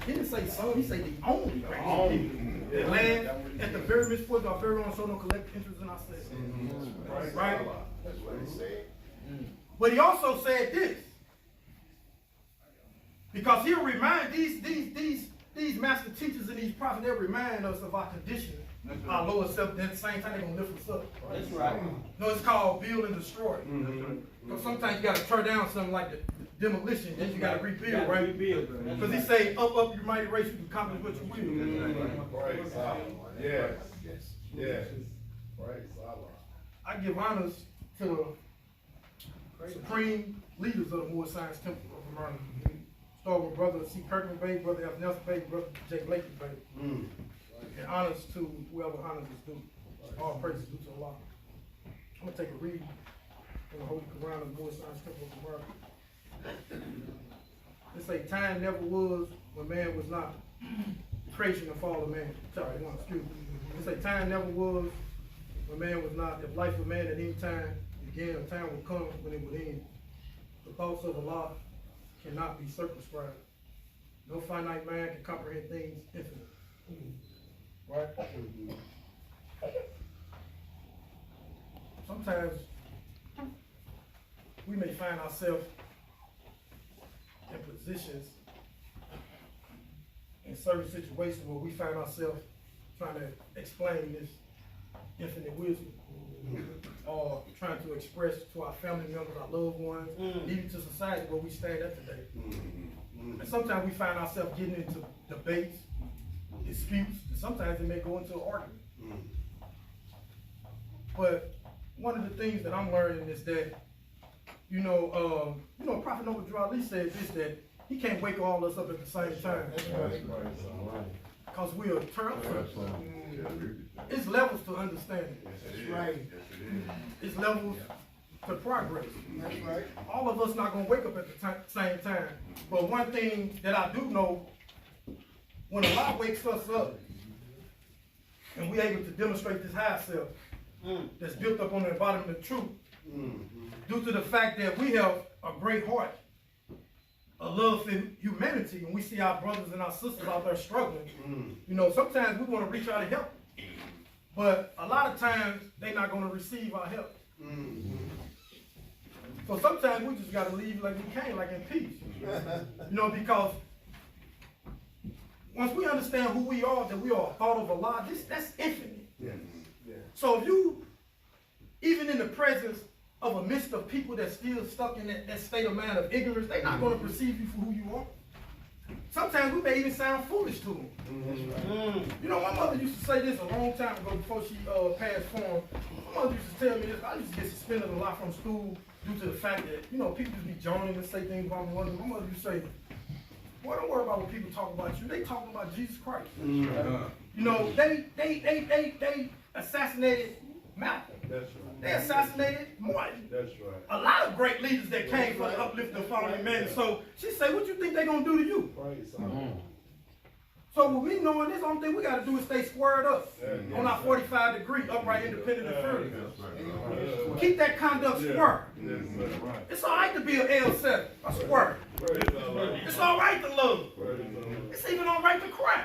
He didn't say some, he said the only. The land at the very misfortune, our very own, so no collect interest in ourselves. Right? That's what he said. But he also said this. Because he'll remind these master teachers and these prophets, they'll remind us of our condition, our lower self, and at the same time they're going to lift us up. That's right. No, it's called build and destroy. Because sometimes you got to tear down something like the demolition, then you got to rebuild, right? Because he say, up, you mighty race, you can accomplish what you will. Praise God. Yes. Yes. Praise God. I give honors to the supreme leaders of the Moore Science Temple of America. Start with Brother C. Kirkman Bay, Brother F. Nelson Bay, Brother J. Blakey Bay. And honors to whoever honors is due. All praises due to Allah. I'm going to take a read from the Holy Quran of the Moore Science Temple of America. It say, time never was when man was not. Creation and fall of man. Chapter 1, excuse me. It say, time never was when man was not. If life of man at any time began, a time will come when it would end. The thoughts of Allah cannot be circumscribed. No finite man can comprehend things infinite. Right? Sometimes we may find ourselves in positions, in certain situations where we find ourselves trying to explain this infinite wisdom, or trying to express to our family members, our loved ones, even to society where we stand at today. And sometimes we find ourselves getting into debates, disputes, and sometimes it may go into an argument. But one of the things that I'm learning is that, Prophet Noble Drew Ali said this, that he can't wake all us up at the same time. Because we are turtles. It's levels to understanding. That's right. It's levels to progress. That's right. All of us not going to wake up at the same time. But one thing that I do know, when Allah wakes us up, and we're able to demonstrate this high self that's built up on the embodiment of truth, due to the fact that we have a great heart, a love for humanity, and we see our brothers and our sisters out there struggling. Sometimes we want to reach out and help, but a lot of times they're not going to receive our help. So sometimes we just got to leave like we came, like in peace. Because once we understand who we are, that we are a thought of Allah, that's infinite. So if you, even in the presence of a midst of people that's still stuck in that state of mind of ignorance, they're not going to perceive you for who you are. Sometimes we may even sound foolish to them. My mother used to say this a long time ago before she passed form. My mother used to tell me this. I used to get suspended a lot from school due to the fact that, people just be joining and say things about my mother. My mother used to say, boy, don't worry about what people talk about you. They talking about Jesus Christ. They assassinated Malcolm. That's right. They assassinated Martin. That's right. A lot of great leaders that came for the uplift of following humanity. So she said, what you think they're going to do to you? So with me knowing this, the only thing we got to do is stay squared up on our 45-degree, upright, independent, and fearless. Keep that conduct square. It's all right to be an L7, a square. It's all right to love. It's even all right to cry.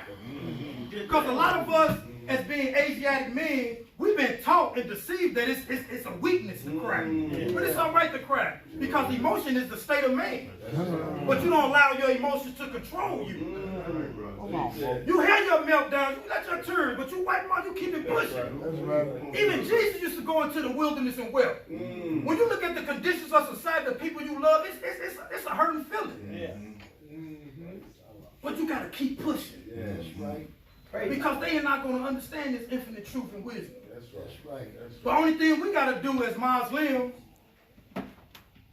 Because a lot of us, as being Asiatic men, we've been taught and deceived that it's a weakness to cry. But it's all right to cry. Because emotion is the state of man. But you don't allow your emotions to control you. You have your meltdowns, you let your tears, but you wipe them out, you keep it pushing. Even Jesus used to go into the wilderness and wept. When you look at the conditions of society, the people you love, it's a hurting feeling. But you got to keep pushing. Because they are not going to understand this infinite truth and wisdom. That's right. The only thing we got to do as Muslims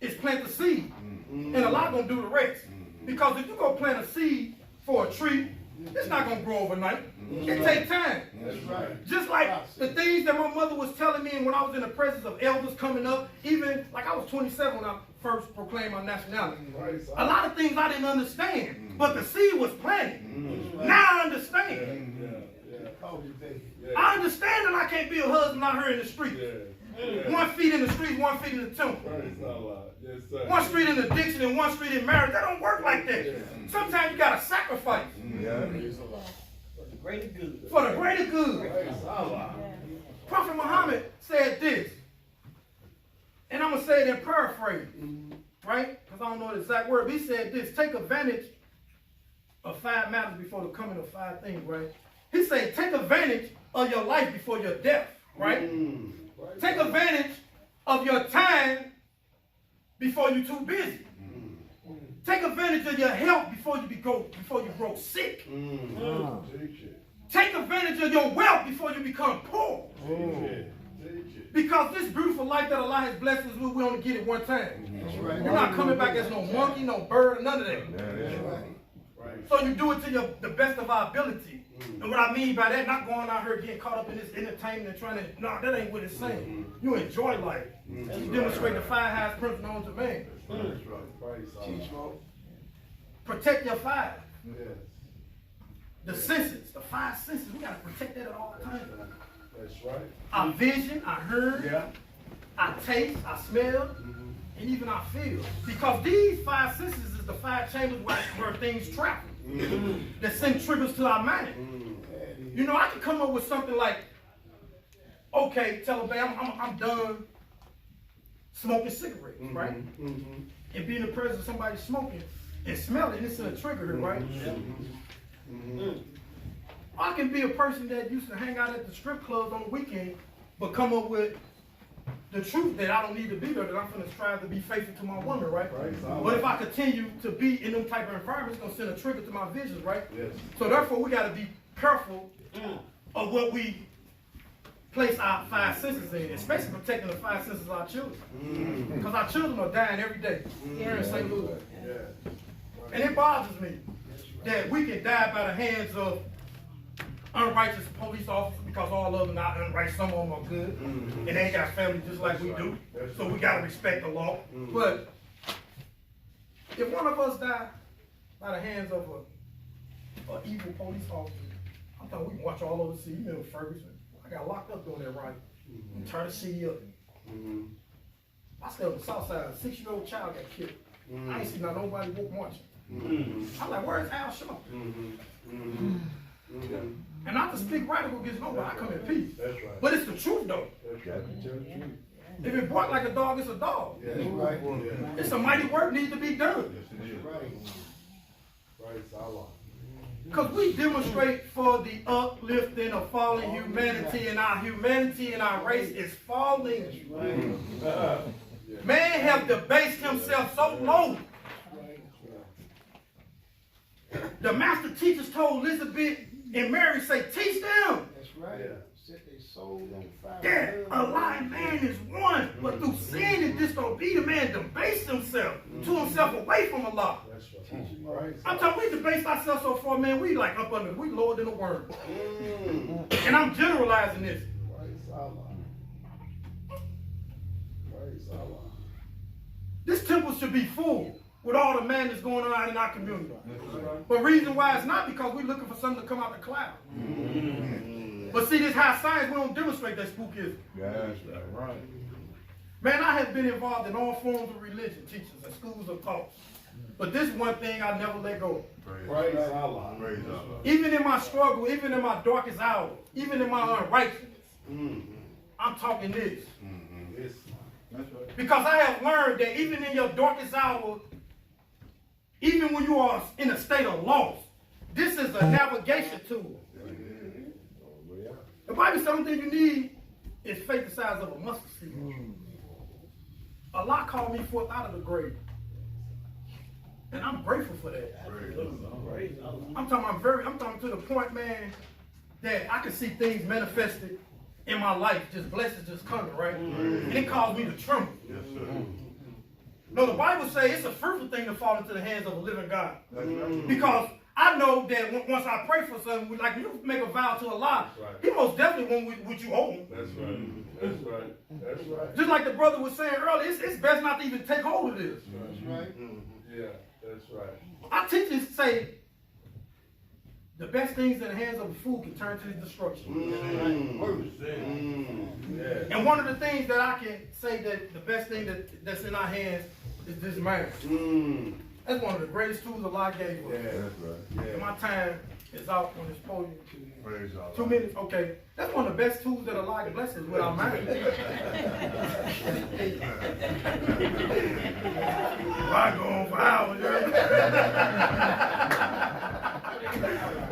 is plant the seed. And Allah going to do the rest. Because if you go plant a seed for a tree, it's not going to grow overnight. It takes time. That's right. Just like the things that my mother was telling me when I was in the presence of elders coming up, even like I was 27 when I first proclaimed my nationality. A lot of things I didn't understand, but the seed was planted. Now I understand. I understand that I can't be a husband out here in the street. 1 feet in the street, 1 feet in the temple. sir. One street in addiction and one street in marriage. That don't work like that. Sometimes you got to sacrifice. Yeah. For the greater good. For the greater good. Praise Allah. Prophet Muhammad said this, and I'm going to say it in paraphrase, right? Because I don't know the exact word, but he said this: take advantage of 5 matters before the coming of 5 things, right? He said, take advantage of your life before your death, right? Take advantage of your time before you're too busy. Take advantage of your health before you grow sick. Take advantage of your wealth before you become poor. Because this beautiful life that Allah has blessed us with, we only get it one time. You're not coming back as no monkey, no bird, none of that. So you do it to the best of our ability. And what I mean by that, not going out here getting caught up in this entertainment and trying to, no, that ain't what it's saying. You enjoy life. You demonstrate the 5 highest principles known to man. Protect your 5. The senses, the 5 senses, we got to protect that at all times. That's right. Our vision, our heard, our taste, our smell, and even our feel. Because these 5 senses is the 5 chambers where things travel. That send triggers to our mind. You know, I can come up with something like, okay, Taliban, I'm done smoking cigarettes, right? And being in the presence of somebody smoking and smell it, and it's a trigger here, right? I can be a person that used to hang out at the strip clubs on the weekend, but come up with the truth that I don't need to be there, that I'm going to strive to be faithful to my woman, right? But if I continue to be in them type of environments, it's going to send a trigger to my visions, right? So therefore, we got to be careful of what we place our 5 senses in, especially protecting the 5 senses of our children. Because our children are dying every day here in St. Louis. And it bothers me that we can die by the hands of unrighteous police officers, because all of them are not unrighteous, some of them are good, and they ain't got family just like we do, so we got to respect the law. But if one of us die by the hands of an evil police officer, I thought we can watch all over the city. You remember Ferguson? I got locked up doing that right. And turn the city up. I stayed on the south side. A 6-year-old child got killed. I ain't seen nobody walk marching. I'm like, where's Al Sharpton? And not to speak radical against nobody, I come in peace. That's right. But it's the truth though. That's right. If it bark like a dog, it's a dog. It's a mighty work needs to be done. Praise Allah. Because we demonstrate for the uplifting of fallen humanity, and our race is falling. Man have debased himself so low. The master teachers told Elizabeth and Mary, say, teach them. That's right. Set their soul on fire. That a lying man is one, but through sin and disobedience, man debased himself to himself away from Allah. That's right. I'm talking, we debased ourselves so far, man, we like up under, we lower than a worm. And I'm generalizing this. Praise Allah. Praise Allah. This temple should be full with all the madness going on in our community. But reason why it's not, because we're looking for something to come out the cloud. But see, this high science, we don't demonstrate that spookism. That's right. Man, I have been involved in all forms of religion, teachers, and schools of thought. But this is one thing I never let go of. Praise Allah. Praise Allah. Even in my struggle, even in my darkest hour, even in my unrighteousness, I'm talking this. Yes. That's right. Because I have learned that even in your darkest hour, even when you are in a state of loss, this is a navigation tool. The Bible says the only thing you need is faith the size of a mustard seed. Allah called me forth out of the grave. And I'm grateful for that. I'm talking to the point, man, that I can see things manifested in my life, just blessings just coming, right? And it caused me to tremble. Yes, sir. No, the Bible says it's a fruitful thing to fall into the hands of a living God. Because I know that once I pray for something, like when you make a vow to Allah, He most definitely won't what you owe Him. That's right. That's right. That's right. Just like the brother was saying earlier, it's best not to even take hold of this. That's right. Yeah, that's right. Our teachers say the best things in the hands of a fool can turn to his destruction. Yeah. And one of the things that I can say that the best thing that's in our hands is this man. That's one of the greatest tools Allah gave us. And my time is out on this podium. 2 minutes, okay. That's one of the best tools that Allah blesses with our mind. I go on for hours.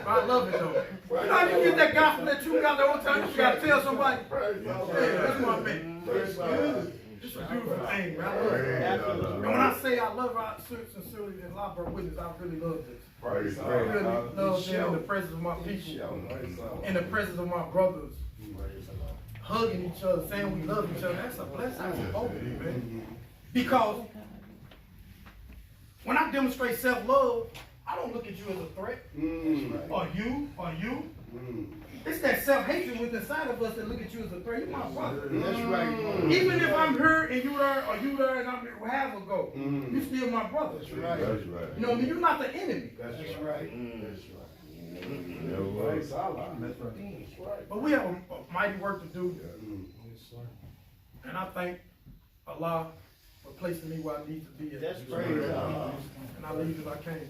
I love it though. You know how you get that gospel that you got the whole time, you gotta tell somebody. Yeah, that's what I mean. It's a beautiful thing, man. I love it. And when I say I love it, sincerely, and Allah bear witness, I really love this. I really love being in the presence of my people, in the presence of my brothers, hugging each other, saying we love each other. That's a blessing. That's supposed to be, man. Because when I demonstrate self-love, I don't look at you as a threat, or you. It's that self-hatred within inside of us that look at you as a threat. You're my brother. That's right. Even if I'm here and you there, or you there and I'm here, wherever go, you still my brother. That's right. You know what I mean? You're not the enemy. That's right. That's right. But we have a mighty work to do. And I thank Allah for placing me where I need to be at. That's great. And I leave as I came.